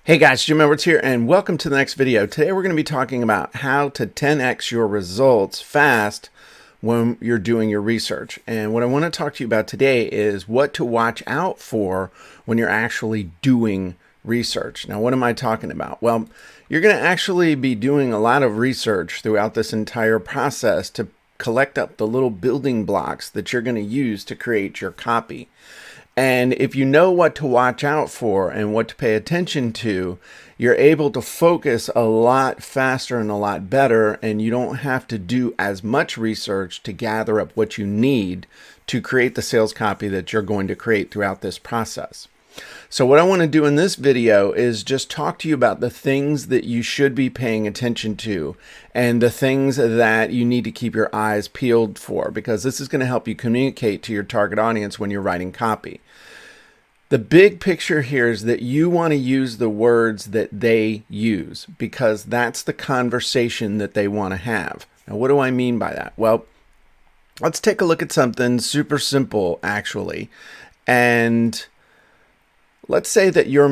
Hey guys, Jim Edwards here, and welcome to the next video. Today we're going to be talking about how to 10x your results fast when you're doing your research. And what I want to talk to you about today is what to watch out for when you're actually doing research. Now, what am I talking about? Well, you're going to actually be doing a lot of research throughout this entire process to collect up the little building blocks that you're going to use to create your copy. And if you know what to watch out for and what to pay attention to, you're able to focus a lot faster and a lot better, and you don't have to do as much research to gather up what you need to create the sales copy that you're going to create throughout this process. So what I want to do in this video is just talk to you about the things that you should be paying attention to and the things that you need to keep your eyes peeled for, because this is going to help you communicate to your target audience when you're writing copy. The big picture here is that you want to use the words that they use, because that's the conversation that they want to have. Now, what do I mean by that? Well, let's take a look at something super simple, actually. And let's say that your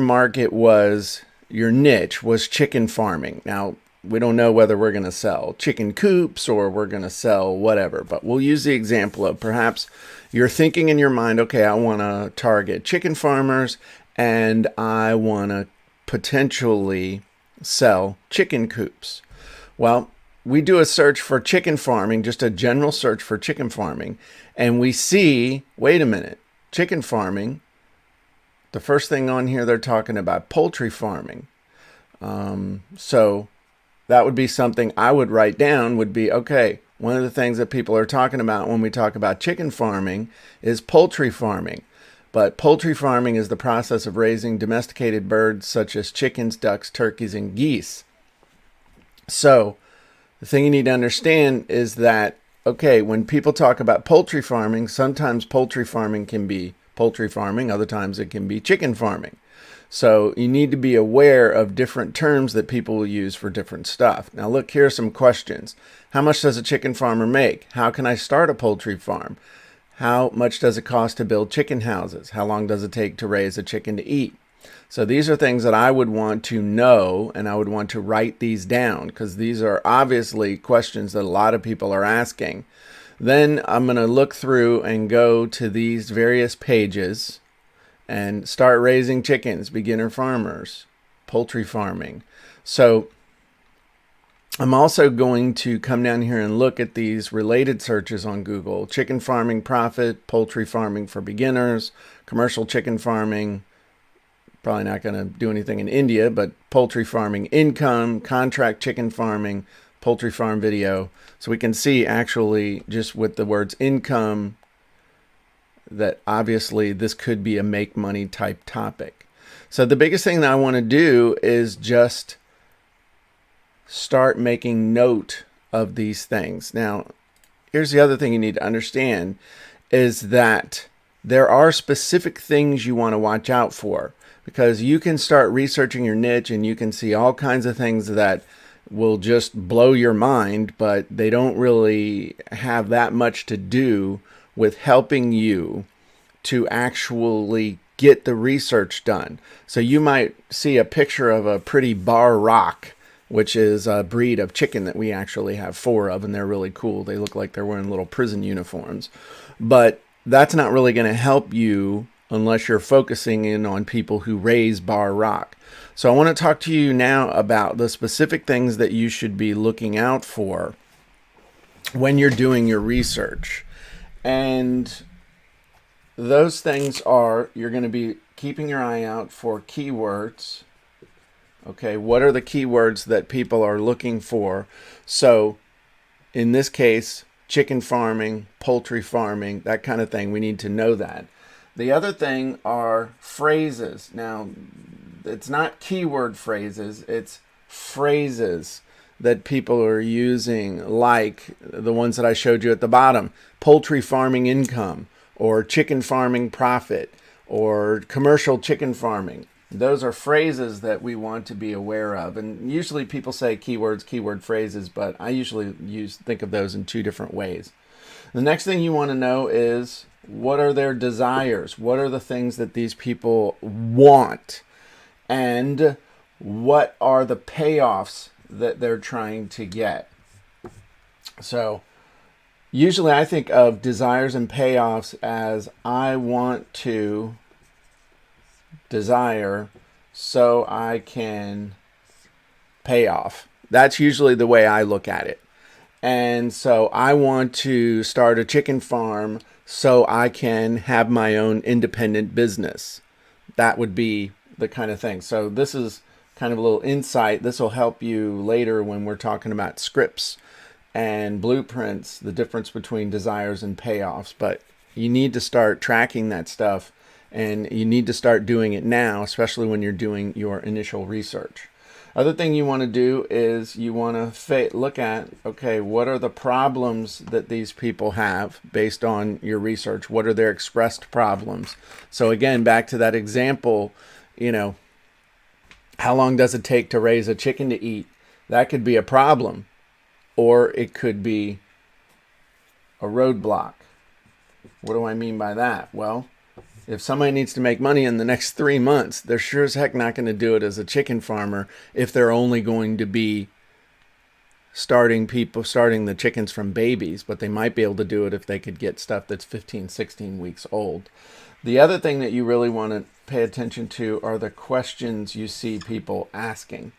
niche was chicken farming. Now, we don't know whether we're going to sell chicken coops or we're going to sell whatever, but we'll use the example of perhaps you're thinking in your mind, okay, I want to target chicken farmers and I want to potentially sell chicken coops. Well, we do a search for chicken farming, just a general search for chicken farming, and we see, wait a minute, chicken farming. The first thing on here, they're talking about poultry farming. So that would be something I would write down, would be, okay, one of the things that people are talking about when we talk about chicken farming is poultry farming. But poultry farming is the process of raising domesticated birds such as chickens, ducks, turkeys, and geese. So the thing you need to understand is that, okay, when people talk about poultry farming, sometimes poultry farming can be poultry farming, other times it can be chicken farming. So you need to be aware of different terms that people will use for different stuff. Now look, here are some questions. How much does a chicken farmer make? How can I start a poultry farm? How much does it cost to build chicken houses? How long does it take to raise a chicken to eat? So these are things that I would want to know, and I would want to write these down, because these are obviously questions that a lot of people are asking. Then I'm going to look through and go to these various pages and start raising chickens, beginner farmers, poultry farming. So I'm also going to come down here and look at these related searches on Google: chicken farming profit, poultry farming for beginners, commercial chicken farming. Probably not going to do anything in India, but poultry farming income, contract chicken farming, poultry farm video. So we can see actually just with the words income that obviously this could be a make money type topic. So the biggest thing that I want to do is just start making note of these things. Now, here's the other thing you need to understand is that there are specific things you want to watch out for, because you can start researching your niche and you can see all kinds of things that will just blow your mind, but they don't really have that much to do with helping you to actually get the research done. So you might see a picture of a pretty bar rock, which is a breed of chicken that we actually have 4 of, and they're really cool. They look like they're wearing little prison uniforms. But that's not really going to help you unless you're focusing in on people who raise bar rock. So I want to talk to you now about the specific things that you should be looking out for when you're doing your research. And those things are, you're going to be keeping your eye out for keywords. Okay, what are the keywords that people are looking for? So in this case, chicken farming, poultry farming, that kind of thing. We need to know that. The other thing are phrases. Now, it's not keyword phrases, it's phrases that people are using, like the ones that I showed you at the bottom: poultry farming income, or chicken farming profit, or commercial chicken farming. Those are phrases that we want to be aware of. And usually people say keywords, keyword phrases, but I usually think of those in 2 different ways. The next thing you want to know is, what are their desires? What are the things that these people want? And what are the payoffs that they're trying to get. So usually I think of desires and payoffs as I want to desire so I can pay off. That's usually the way I look at it. And so I want to start a chicken farm so I can have my own independent business. That would be the kind of thing. So this is kind of a little insight. This will help you later when we're talking about scripts and blueprints, the difference between desires and payoffs. But you need to start tracking that stuff, and you need to start doing it now, especially when you're doing your initial research. Other thing you want to do is you want to look at, okay, what are the problems that these people have based on your research? What are their expressed problems? So again, back to that example, how long does it take to raise a chicken to eat? That could be a problem, or it could be a roadblock. What do I mean by that? Well, if somebody needs to make money in the next 3 months, they're sure as heck not going to do it as a chicken farmer if they're only going to be starting the chickens from babies, but they might be able to do it if they could get stuff that's 15, 16 weeks old. The other thing that you really want to pay attention to are the questions you see people asking,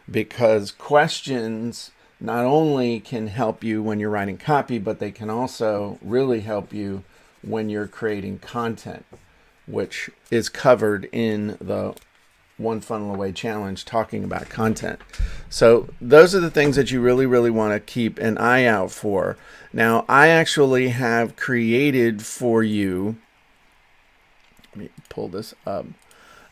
because questions not only can help you when you're writing copy, but they can also really help you when you're creating content, which is covered in the One Funnel Away Challenge, talking about content. So those are the things that you really, really want to keep an eye out for. Now, I actually have created for you, let me pull this up.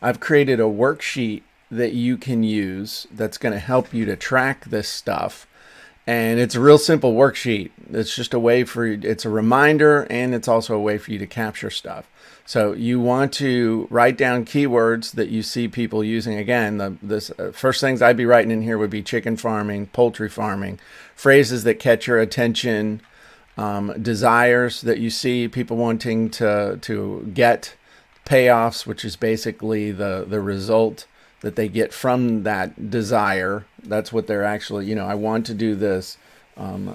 I've created a worksheet that you can use that's going to help you to track this stuff. And it's a real simple worksheet. It's just a way it's a reminder, and it's also a way for you to capture stuff. So you want to write down keywords that you see people using. Again, first things I'd be writing in here would be chicken farming, poultry farming, phrases that catch your attention, desires that you see people wanting to get, payoffs, which is basically the result that they get from that desire. That's what they're actually, I want to do this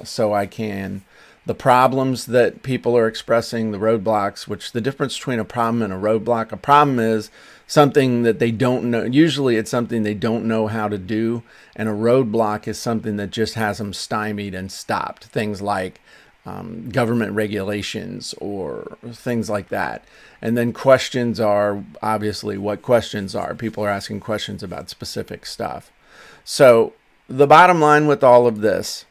so I can. The problems that people are expressing, the roadblocks, which the difference between a problem and a roadblock. A problem is something that they don't know. Usually it's something they don't know how to do. And a roadblock is something that just has them stymied and stopped. Things like government regulations or things like that. And then questions are obviously what questions are. People are asking questions about specific stuff. So the bottom line with all of this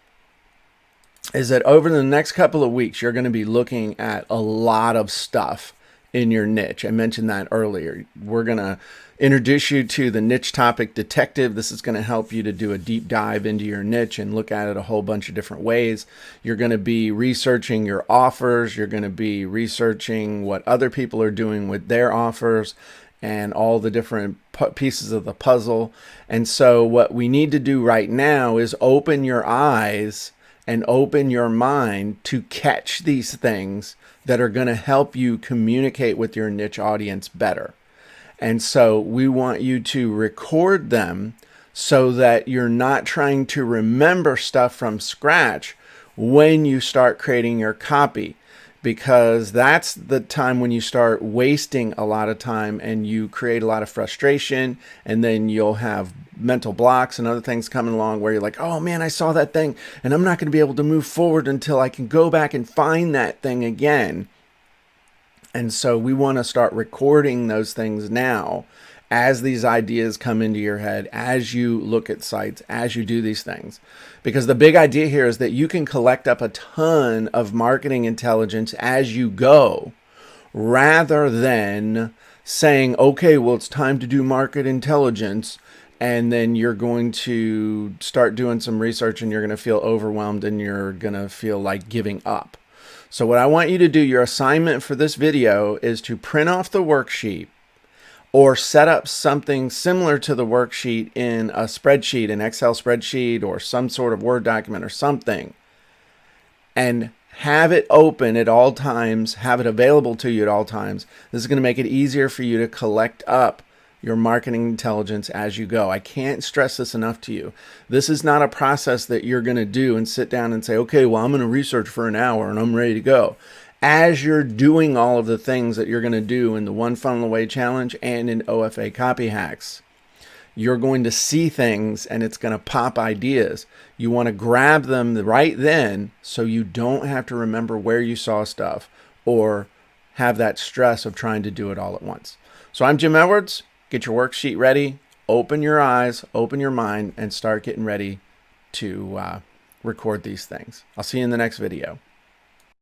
is that over the next couple of weeks, you're going to be looking at a lot of stuff in your niche. I mentioned that earlier. We're going to introduce you to the niche topic detective. This is going to help you to do a deep dive into your niche and look at it a whole bunch of different ways. You're going to be researching your offers. You're going to be researching what other people are doing with their offers and all the different pieces of the puzzle. And so what we need to do right now is open your eyes and open your mind to catch these things that are going to help you communicate with your niche audience better. And so we want you to record them so that you're not trying to remember stuff from scratch when you start creating your copy, because that's the time when you start wasting a lot of time and you create a lot of frustration, and then you'll have mental blocks and other things coming along where you're like, oh man, I saw that thing and I'm not going to be able to move forward until I can go back and find that thing again. And so we want to start recording those things now as these ideas come into your head, as you look at sites, as you do these things. Because the big idea here is that you can collect up a ton of marketing intelligence as you go, rather than saying, okay, well, it's time to do market intelligence, and then you're going to start doing some research and you're going to feel overwhelmed and you're going to feel like giving up. So what I want you to do, your assignment for this video, is to print off the worksheet or set up something similar to the worksheet in a spreadsheet, an Excel spreadsheet or some sort of Word document or something, and have it open at all times, have it available to you at all times. This is going to make it easier for you to collect up your marketing intelligence as you go. I can't stress this enough to you. This is not a process that you're going to do and sit down and say, okay, well, I'm going to research for an hour and I'm ready to go. As you're doing all of the things that you're going to do in the One Funnel Away Challenge and in OFA Copy Hacks, you're going to see things and it's going to pop ideas. You want to grab them right then so you don't have to remember where you saw stuff or have that stress of trying to do it all at once. So I'm Jim Edwards. Get your worksheet ready, open your eyes, open your mind, and start getting ready to record these things. I'll see you in the next video.